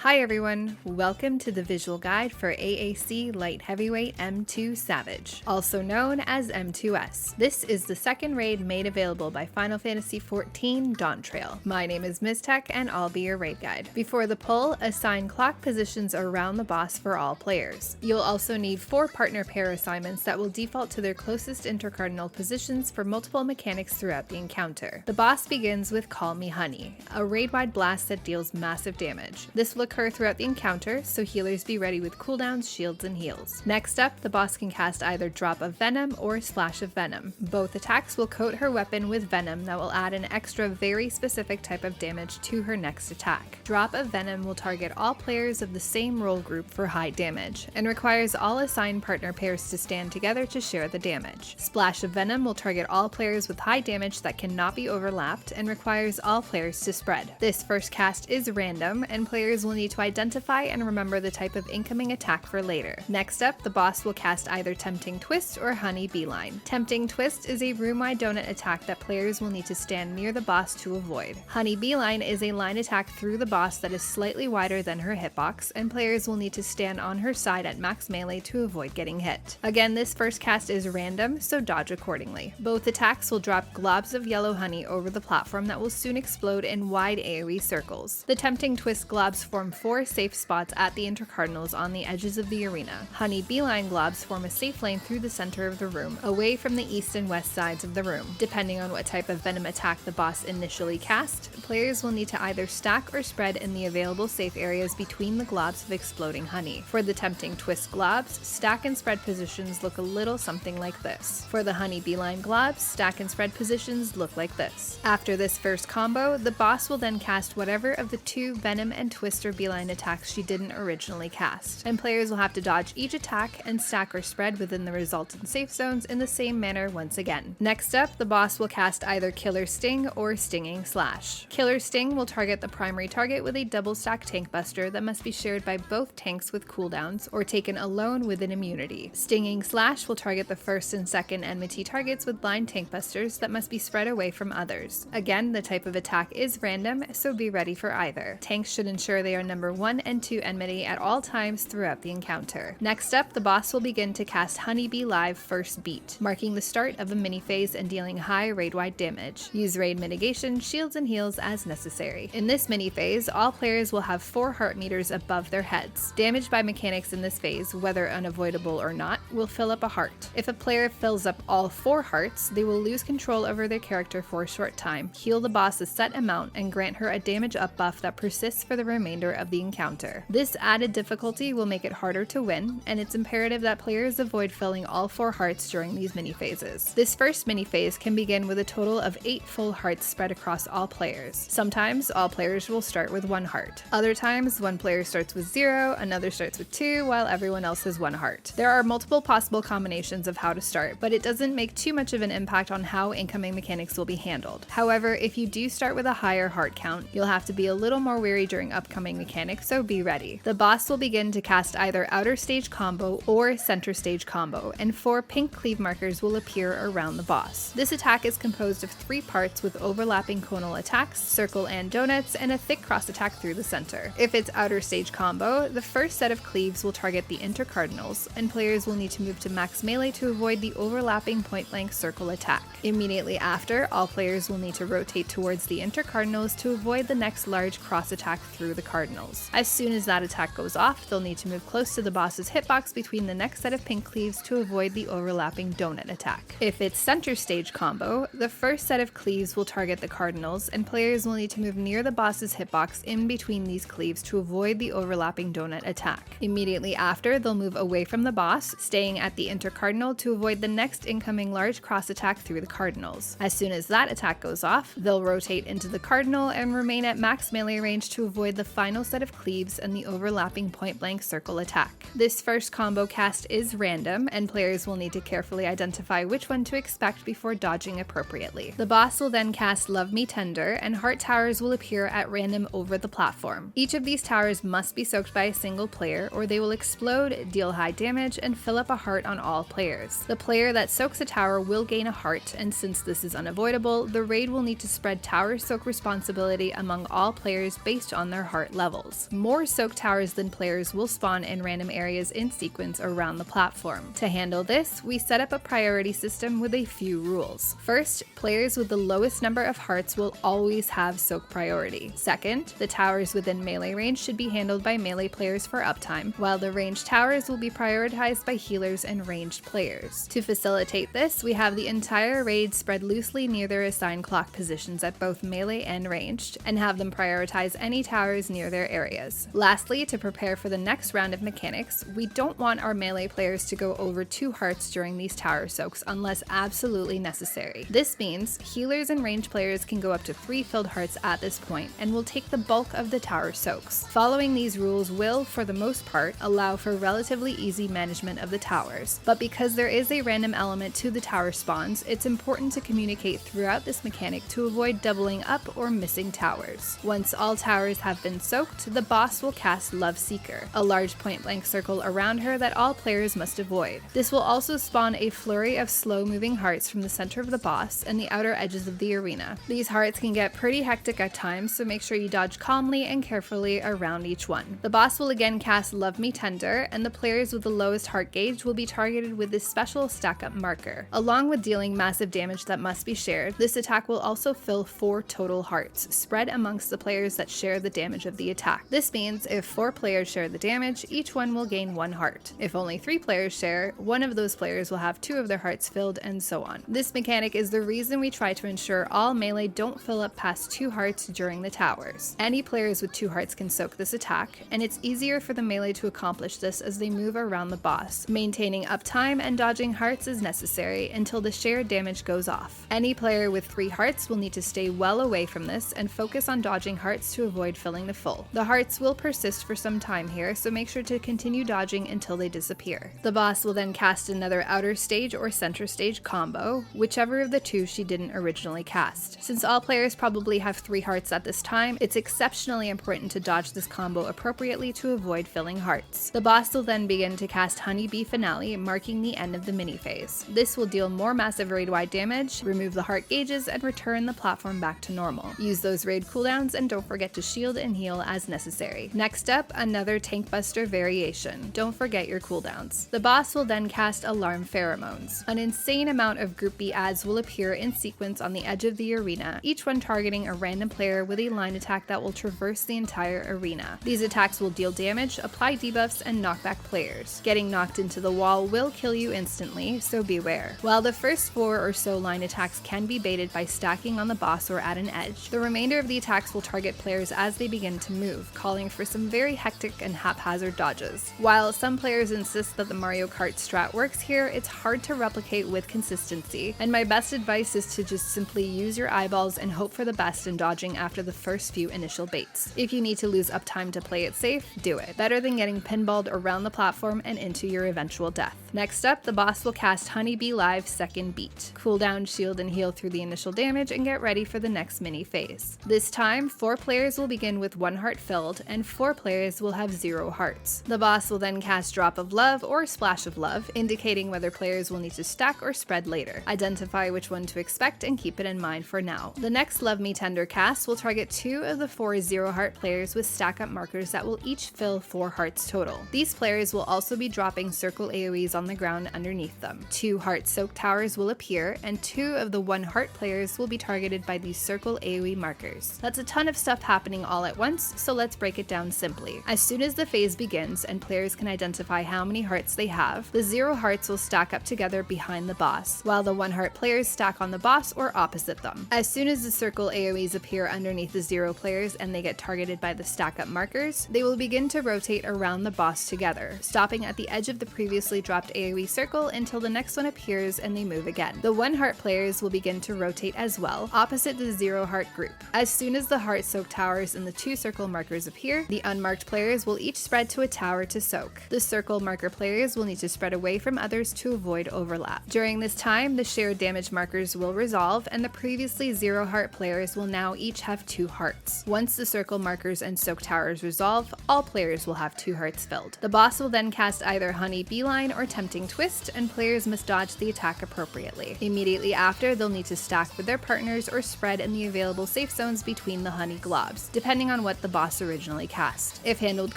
Hi everyone, welcome to the visual guide for AAC Light-Heavyweight M2 Savage, also known as M2S. This is the second raid made available by Final Fantasy XIV Dawntrail. My name is Miztech and I'll be your raid guide. Before the pull, assign clock positions around the boss for all players. You'll also need 4 partner pair assignments that will default to their closest intercardinal positions for multiple mechanics throughout the encounter. The boss begins with Call Me Honey, a raid-wide blast that deals massive damage. This will occur throughout the encounter, so healers be ready with cooldowns, shields, and heals. Next up, the boss can cast either Drop of Venom or Splash of Venom. Both attacks will coat her weapon with venom that will add an extra very specific type of damage to her next attack. Drop of Venom will target all players of the same role group for high damage, and requires all assigned partner pairs to stand together to share the damage. Splash of Venom will target all players with high damage that cannot be overlapped, and requires all players to spread. This first cast is random, and players will need to identify and remember the type of incoming attack for later. Next up, the boss will cast either Tempting Twist or Honey Beeline. Tempting Twist is a room-wide donut attack that players will need to stand near the boss to avoid. Honey Beeline is a line attack through the boss that is slightly wider than her hitbox, and players will need to stand on her side at max melee to avoid getting hit. Again, this first cast is random, so dodge accordingly. Both attacks will drop globs of yellow honey over the platform that will soon explode in wide AoE circles. The Tempting Twist globs form 4 safe spots at the intercardinals on the edges of the arena. Honey Beeline globs form a safe lane through the center of the room, away from the east and west sides of the room. Depending on what type of venom attack the boss initially cast, players will need to either stack or spread in the available safe areas between the globs of exploding honey. For the Tempting Twist globs, stack and spread positions look a little something like this. For the Honey Beeline globs, stack and spread positions look like this. After this first combo, the boss will then cast whatever of the 2 Venom and Twister Beeline attacks she didn't originally cast, and players will have to dodge each attack and stack or spread within the resultant safe zones in the same manner once again. Next up, the boss will cast either Killer Sting or Stinging Slash. Killer Sting will target the primary target with a double stack tank buster that must be shared by both tanks with cooldowns or taken alone with an immunity. Stinging Slash will target the first and second enmity targets with blind tank busters that must be spread away from others. Again, the type of attack is random, so be ready for either. Tanks should ensure they are number 1 and 2 enmity at all times throughout the encounter. Next up, the boss will begin to cast Honeybee Live First Beat, marking the start of a mini phase and dealing high raid-wide damage. Use raid mitigation, shields, and heals as necessary. In this mini phase, all players will have 4 heart meters above their heads. Damage by mechanics in this phase, whether unavoidable or not, will fill up a heart. If a player fills up all 4 hearts, they will lose control over their character for a short time, heal the boss a set amount, and grant her a damage up buff that persists for the remainder of the encounter. This added difficulty will make it harder to win, and it's imperative that players avoid filling all 4 hearts during these mini phases. This first mini phase can begin with a total of 8 full hearts spread across all players. Sometimes all players will start with 1 heart. Other times, one player starts with 0, another starts with 2, while everyone else has 1 heart. There are multiple possible combinations of how to start, but it doesn't make too much of an impact on how incoming mechanics will be handled. However, if you do start with a higher heart count, you'll have to be a little more wary during upcoming mechanics, so be ready. The boss will begin to cast either Outer Stage Combo or Center Stage Combo, and 4 pink cleave markers will appear around the boss. This attack is composed of 3 parts with overlapping conal attacks, circle and donuts, and a thick cross attack through the center. If it's Outer Stage Combo, the first set of cleaves will target the intercardinals, and players will need to move to max melee to avoid the overlapping point-blank circle attack. Immediately after, all players will need to rotate towards the intercardinals to avoid the next large cross attack through the cardinals. As soon as that attack goes off, they'll need to move close to the boss's hitbox between the next set of pink cleaves to avoid the overlapping donut attack. If it's Center Stage Combo, the first set of cleaves will target the cardinals, and players will need to move near the boss's hitbox in between these cleaves to avoid the overlapping donut attack. Immediately after, they'll move away from the boss, staying at the intercardinal to avoid the next incoming large cross attack through the cardinals. As soon as that attack goes off, they'll rotate into the cardinal and remain at max melee range to avoid the final set of cleaves and the overlapping point-blank circle attack. This first combo cast is random, and players will need to carefully identify which one to expect before dodging appropriately. The boss will then cast Love Me Tender, and heart towers will appear at random over the platform. Each of these towers must be soaked by a single player, or they will explode, deal high damage, and fill up a heart on all players. The player that soaks a tower will gain a heart, and since this is unavoidable, the raid will need to spread tower soak responsibility among all players based on their heart level. levels. More soak towers than players will spawn in random areas in sequence around the platform. To handle this, we set up a priority system with a few rules. First, players with the lowest number of hearts will always have soak priority. Second, the towers within melee range should be handled by melee players for uptime, while the ranged towers will be prioritized by healers and ranged players. To facilitate this, we have the entire raid spread loosely near their assigned clock positions at both melee and ranged, and have them prioritize any towers near their areas. Lastly, to prepare for the next round of mechanics, we don't want our melee players to go over 2 hearts during these tower soaks unless absolutely necessary. This means healers and ranged players can go up to 3 filled hearts at this point, and will take the bulk of the tower soaks. Following these rules will, for the most part, allow for relatively easy management of the towers, but because there is a random element to the tower spawns, it's important to communicate throughout this mechanic to avoid doubling up or missing towers. Once all towers have been soaked, the boss will cast Love Seeker, a large point-blank circle around her that all players must avoid. This will also spawn a flurry of slow-moving hearts from the center of the boss and the outer edges of the arena. These hearts can get pretty hectic at times, so make sure you dodge calmly and carefully around each one. The boss will again cast Love Me Tender, and the players with the lowest heart gauge will be targeted with this special stack-up marker. Along with dealing massive damage that must be shared, this attack will also fill 4 total hearts, spread amongst the players that share the damage of the attack. This means if 4 players share the damage, each one will gain 1 heart. If only 3 players share, one of those players will have 2 of their hearts filled, and so on. This mechanic is the reason we try to ensure all melee don't fill up past 2 hearts during the towers. Any players with 2 hearts can soak this attack, and it's easier for the melee to accomplish this as they move around the boss. Maintaining uptime and dodging hearts is necessary until the shared damage goes off. Any player with 3 hearts will need to stay well away from this and focus on dodging hearts to avoid filling the full. The hearts will persist for some time here, so make sure to continue dodging until they disappear. The boss will then cast another outer stage or center stage combo, whichever of the 2 she didn't originally cast. Since all players probably have 3 hearts at this time, it's exceptionally important to dodge this combo appropriately to avoid filling hearts. The boss will then begin to cast Honeybee Finale, marking the end of the mini phase. This will deal more massive raid-wide damage, remove the heart gauges, and return the platform back to normal. Use those raid cooldowns, and don't forget to shield and heal as necessary. Next up, another Tank Buster variation. Don't forget your cooldowns. The boss will then cast Alarm Pheromones. An insane amount of Group B ads will appear in sequence on the edge of the arena, each one targeting a random player with a line attack that will traverse the entire arena. These attacks will deal damage, apply debuffs, and knock back players. Getting knocked into the wall will kill you instantly, so beware. While the first 4 or so line attacks can be baited by stacking on the boss or at an edge, the remainder of the attacks will target players as they begin to move, calling for some very hectic and haphazard dodges. While some players insist that the Mario Kart strat works here, it's hard to replicate with consistency, and my best advice is to just simply use your eyeballs and hope for the best in dodging after the first few initial baits. If you need to lose uptime to play it safe, do it. Better than getting pinballed around the platform and into your eventual death. Next up, the boss will cast Honeybee Live Second Beat. Cool down, shield, and heal through the initial damage, and get ready for the next mini phase. This time, 4 players will begin with 1 heart filled, and 4 players will have 0 hearts. The boss will then cast Drop of Love or Splash of Love, indicating whether players will need to stack or spread later. Identify which one to expect and keep it in mind for now. The next Love Me Tender cast will target 2 of the 4 0-heart players with stack-up markers that will each fill 4 hearts total. These players will also be dropping circle AoEs on the ground underneath them. 2 heart soak towers will appear, and 2 of the 1 heart players will be targeted by these circle AoE markers. That's a ton of stuff happening all at once, so let's break it down simply. As soon as the phase begins and players can identify how many hearts they have, the 0 hearts will stack up together behind the boss, while the 1 heart players stack on the boss or opposite them. As soon as the circle AoEs appear underneath the 0 players and they get targeted by the stack up markers, they will begin to rotate around the boss together, stopping at the edge of the previously dropped AoE circle until the next one appears and they move again. The 1 heart players will begin to rotate as well, opposite the 0 heart group. As soon as the heart soak towers and the 2 circle markers appear, the unmarked players will each spread to a tower to soak. The circle marker players will need to spread away from others to avoid overlap. During this time, the shared damage markers will resolve, and the previously 0 heart players will now each have 2 hearts. Once the circle markers and soak towers resolve, all players will have 2 hearts filled. The boss will then cast either Honey Beeline or Tempting Twist, and players must dodge the attack appropriately. Immediately after, they'll need to stack with their partners or spread in the available safe zones between the honey globs, depending on what the boss boss originally cast. If handled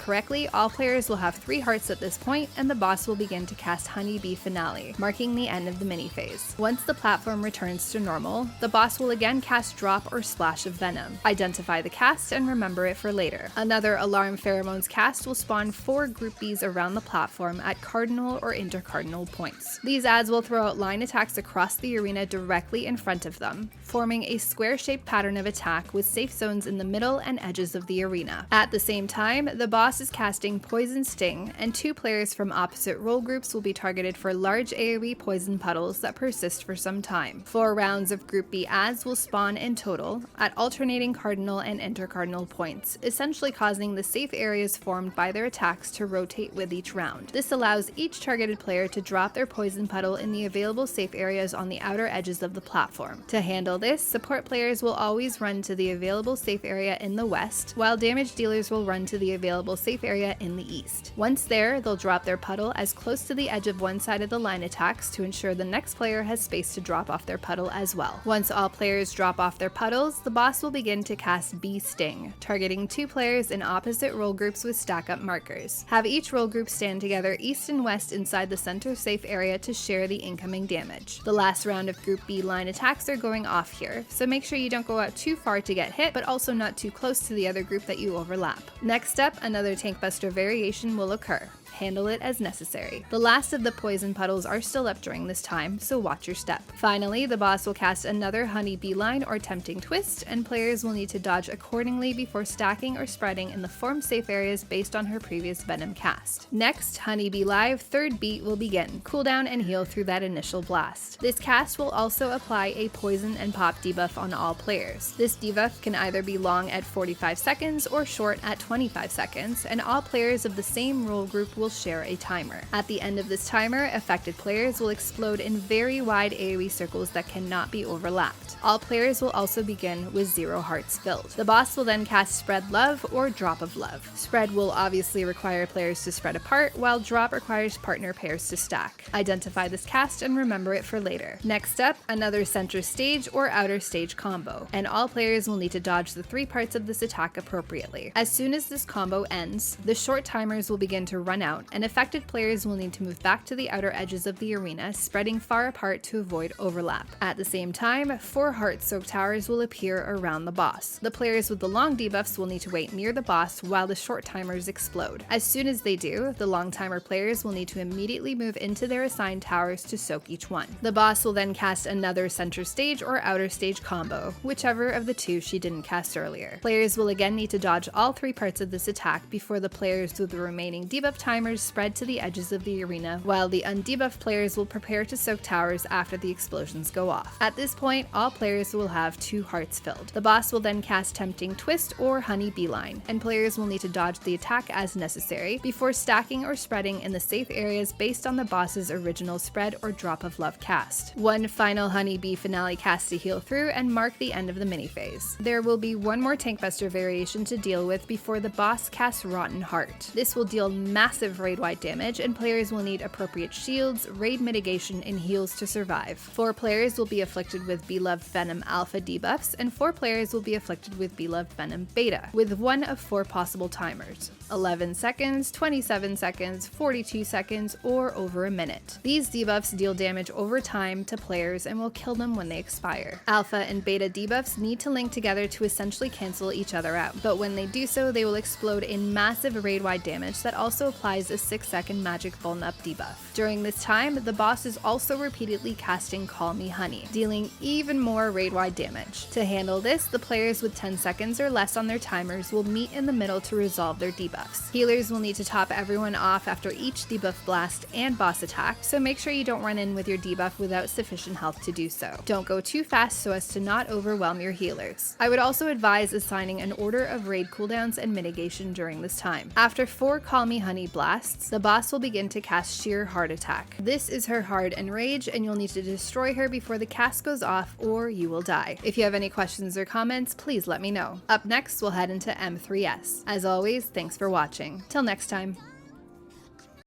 correctly, all players will have 3 hearts at this point, and the boss will begin to cast Honeybee Finale, marking the end of the mini phase. Once the platform returns to normal, the boss will again cast Drop or Splash of Venom. Identify the cast and remember it for later. Another Alarm Pheromones cast will spawn 4 Group Bs around the platform at cardinal or intercardinal points. These adds will throw out line attacks across the arena directly in front of them, forming a square-shaped pattern of attack with safe zones in the middle and edges of the arena. At the same time, the boss is casting Poison Sting, and 2 players from opposite role groups will be targeted for large AoE poison puddles that persist for some time. 4 rounds of Group B adds will spawn in total at alternating cardinal and intercardinal points, essentially causing the safe areas formed by their attacks to rotate with each round. This allows each targeted player to drop their poison puddle in the available safe areas on the outer edges of the platform. To handle this, support players will always run to the available safe area in the west, while damage dealers will run to the available safe area in the east. Once there, they'll drop their puddle as close to the edge of one side of the line attacks to ensure the next player has space to drop off their puddle as well. Once all players drop off their puddles, the boss will begin to cast Bee Sting, targeting 2 players in opposite role groups with stack-up markers. Have each role group stand together east and west inside the center safe area to share the incoming damage. The last round of Group B line attacks are going off here, so make sure you don't go out too far to get hit, but also not too close to the other group that you overlap. Next up, another Tank Buster variation will occur. Handle it as necessary. The last of the poison puddles are still up during this time, so watch your step. Finally, the boss will cast another Honeybee line or Tempting Twist, and players will need to dodge accordingly before stacking or spreading in the formed safe areas based on her previous Venom cast. Next, Honeybee Live 3rd beat will begin. Cooldown and heal through that initial blast. This cast will also apply a poison and pop debuff on all players. This debuff can either be long at 45 seconds or short at 25 seconds, and all players of the same role group will share a timer. At the end of this timer, affected players will explode in very wide AoE circles that cannot be overlapped. All players will also begin with 0 hearts filled. The boss will then cast Spread Love or Drop of Love. Spread will obviously require players to spread apart, while Drop requires partner pairs to stack. Identify this cast and remember it for later. Next up, another center stage or outer stage combo, and all players will need to dodge the 3 parts of this attack appropriately. As soon as this combo ends, the short timers will begin to run out, and affected players will need to move back to the outer edges of the arena, spreading far apart to avoid overlap. At the same time, 4 heart soak towers will appear around the boss. The players with the long debuffs will need to wait near the boss while the short timers explode. As soon as they do, the long timer players will need to immediately move into their assigned towers to soak each one. The boss will then cast another center stage or outer stage combo, whichever of the 2 she didn't cast earlier. Players will again need to dodge all 3 parts of this attack before the players with the remaining debuff timers spread to the edges of the arena, while the undebuffed players will prepare to soak towers after the explosions go off. At this point, all players will have 2 hearts filled. The boss will then cast Tempting Twist or Honeybee Line, and players will need to dodge the attack as necessary before stacking or spreading in the safe areas based on the boss's original spread or Drop of Love cast. One final Honeybee Finale cast to heal through and mark the end of the mini phase. There will be one more Tank Buster variation to deal with before the boss casts Rotten Heart. This will deal massive raid-wide damage, and players will need appropriate shields, raid mitigation, and heals to survive. 4 players will be afflicted with Beloved Venom Alpha debuffs, and 4 players will be afflicted with Beloved Venom Beta, with one of 4 possible timers: 11 seconds, 27 seconds, 42 seconds, or over a minute. These debuffs deal damage over time to players and will kill them when they expire. Alpha and Beta debuffs need to link together to essentially cancel each other out, but when they do so, they will explode in massive raid-wide damage that also applies a 6-second magic Vuln Up debuff. During this time, the boss is also repeatedly casting Call Me Honey, dealing even more raid-wide damage. To handle this, the players with 10 seconds or less on their timers will meet in the middle to resolve their debuffs. Healers will need to top everyone off after each debuff blast and boss attack, so make sure you don't run in with your debuff without sufficient health to do so. Don't go too fast so as to not overwhelm your healers. I would also advise assigning an order of raid cooldowns and mitigation during this time. After 4 Call Me Honey blasts, the boss will begin to cast Sheer Heart Attack. This is her hard enrage, and you'll need to destroy her before the cast goes off or you will die. If you have any questions or comments, please let me know. Up next, we'll head into M3S. As always, thanks for watching. Till next time.